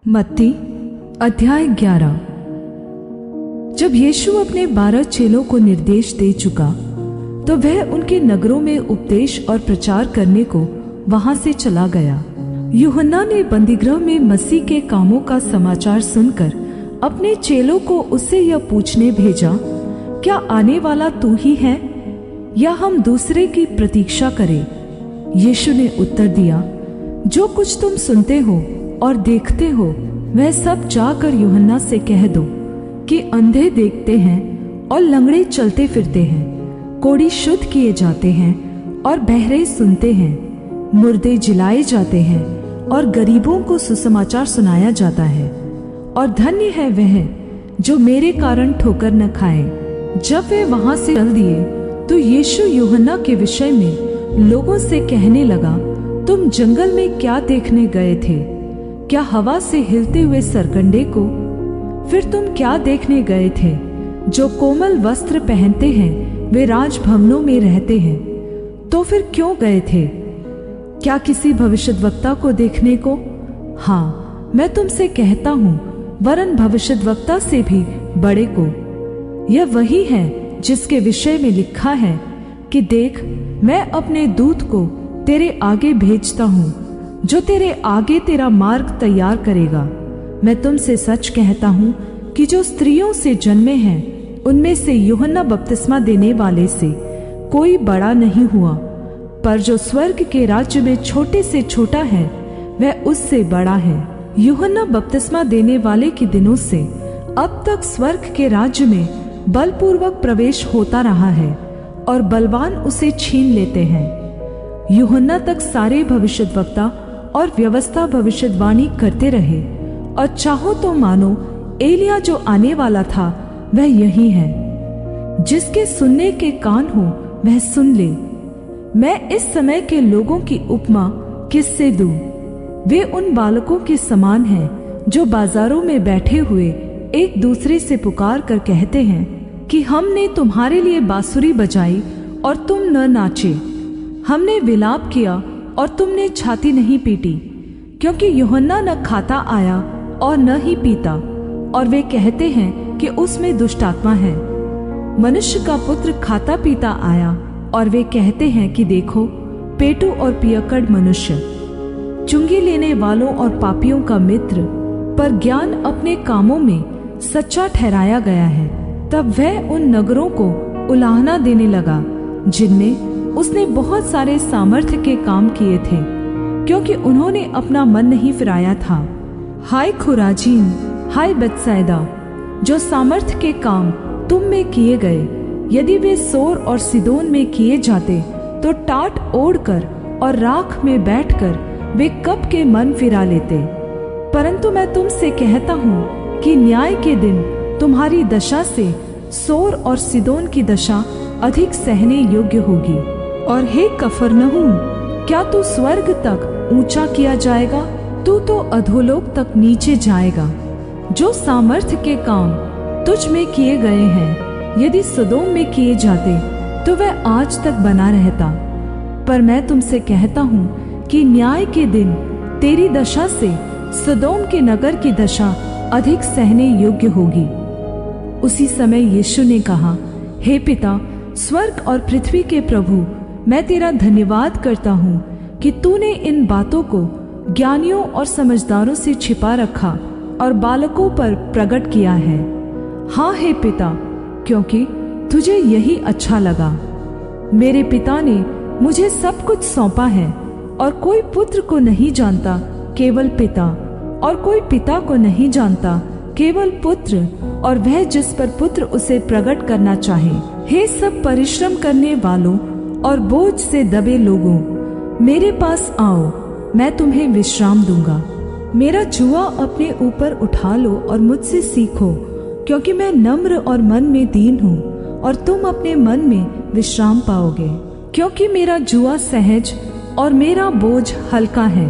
मत्ती अध्याय 11। जब यीशु अपने 12 चेलों को निर्देश दे चुका तो वह उनके नगरों में उपदेश और प्रचार करने को वहां से चला गया। यूहन्ना ने बंदीगृह में मसीह के कामों का समाचार सुनकर अपने चेलों को उससे यह पूछने भेजा, क्या आने वाला तू ही है या हम दूसरे की प्रतीक्षा करें? यीशु ने उत्तर दिया, जो कुछ तुम सुनते हो और देखते हो वह सब जाकर यूहन्ना से कह दो कि अंधे देखते हैं और लंगड़े चलते फिरते हैं, कोढ़ी शुद्ध किए जाते हैं और बहरे सुनते हैं, मुर्दे जिलाए जाते हैं और गरीबों को सुसमाचार सुनाया जाता है। और धन्य है वह जो मेरे कारण ठोकर न खाए। जब वे वहां से चल दिए तो यीशु यूहन्ना के विषय में लोगों से कहने लगा, तुम जंगल में क्या देखने गए थे? क्या हवा से हिलते हुए सरकंडे को? फिर तुम क्या देखने गए थे? जो कोमल वस्त्र पहनते हैं वे राजभवनों में रहते हैं। तो फिर क्यों गए थे? क्या किसी भविष्यद्वक्ता को देखने को? हाँ, मैं तुमसे कहता हूँ, वरन भविष्यद्वक्ता से भी बड़े को। यह वही है जिसके विषय में लिखा है कि देख, मैं अपने दूत को तेरे आगे भेजता हूँ, जो तेरे आगे तेरा मार्ग तैयार करेगा। मैं तुमसे सच कहता हूँ कि जो स्त्रियों से जन्मे हैं उनमें से यूहन्ना बपतिस्मा देने वाले से कोई बड़ा नहीं हुआ, पर जो स्वर्ग के राज्य में छोटे से छोटा है वह उससे बड़ा है। यूहन्ना बपतिस्मा देने वाले के दिनों से अब तक स्वर्ग के राज्य में बलपूर्वक प्रवेश होता रहा है और बलवान उसे छीन लेते हैं। यूहन्ना तक सारे भविष्यद्वक्ता और व्यवस्था भविष्यवाणी करते रहे, और चाहो तो मानो एलिया जो आने वाला था वह यही है। जिसके सुनने के कान हो वह सुन ले। मैं इस समय के लोगों की उपमा किससे दूं? वे उन बालकों के समान हैं जो बाजारों में बैठे हुए एक दूसरे से पुकार कर कहते हैं कि हमने तुम्हारे लिए बांसुरी बजाई और तुम न नाचे, हमने विलाप किया और तुमने छाती नहीं पीटी। क्योंकि यूहन्ना न खाता आया और न ही पीता, और वे कहते हैं कि उसमें दुष्टात्मा है। मनुष्य का पुत्र खाता पीता आया, और वे कहते हैं कि देखो, पेटू और पियक्कड़ मनुष्य, चुंगी लेने वालों और पापियों का मित्र। पर ज्ञान अपने कामों में सच्चा ठहराया गया है। तब वह उन नगरों को उलाहना देने लगा जिनमें उसने बहुत सारे सामर्थ्य के काम किए थे, क्योंकि उन्होंने अपना मन नहीं फिराया था। हाय खुराजीन, हाय बेतसैदा, जो सामर्थ्य के काम तुम में किए गए, यदि वे सोर और सिदोन में किए जाते तो टाट ओढ़कर और राख में बैठकर वे कब के मन फिरा लेते। परंतु मैं तुमसे कहता हूँ कि न्याय के दिन तुम्हारी दशा से सोर और सिदोन की दशा अधिक सहने योग्य होगी। और हे कफरनहूम, क्या तू स्वर्ग तक ऊंचा किया जाएगा? तू तो अधोलोक तक नीचे जाएगा। जो सामर्थ्य के काम तुझ में किए गए हैं यदि सदोम में किए जाते तो वह आज तक बना रहता। पर मैं तुमसे कहता हूँ कि न्याय के दिन तेरी दशा से सदोम के नगर की दशा अधिक सहने योग्य होगी। उसी समय यीशु ने कहा, हे पिता, स्वर्ग और पृथ्वी के प्रभु, मैं तेरा धन्यवाद करता हूँ कि तूने इन बातों को ज्ञानियों और समझदारों से छिपा रखा और बालकों पर प्रकट किया है। हाँ हे पिता, क्योंकि तुझे यही अच्छा लगा। मेरे पिता ने मुझे सब कुछ सौंपा है, और कोई पुत्र को नहीं जानता केवल पिता, और कोई पिता को नहीं जानता केवल पुत्र, और वह जिस पर पुत्र उसे प्रकट करना चाहे। हे सब परिश्रम करने वालों और बोझ से दबे लोगों, मेरे पास आओ, मैं तुम्हें विश्राम दूंगा। मेरा जुआ अपने ऊपर उठा लो और मुझसे सीखो, क्योंकि मैं नम्र और मन में दीन हूँ, और तुम अपने मन में विश्राम पाओगे। क्योंकि मेरा जुआ सहज और मेरा बोझ हल्का है।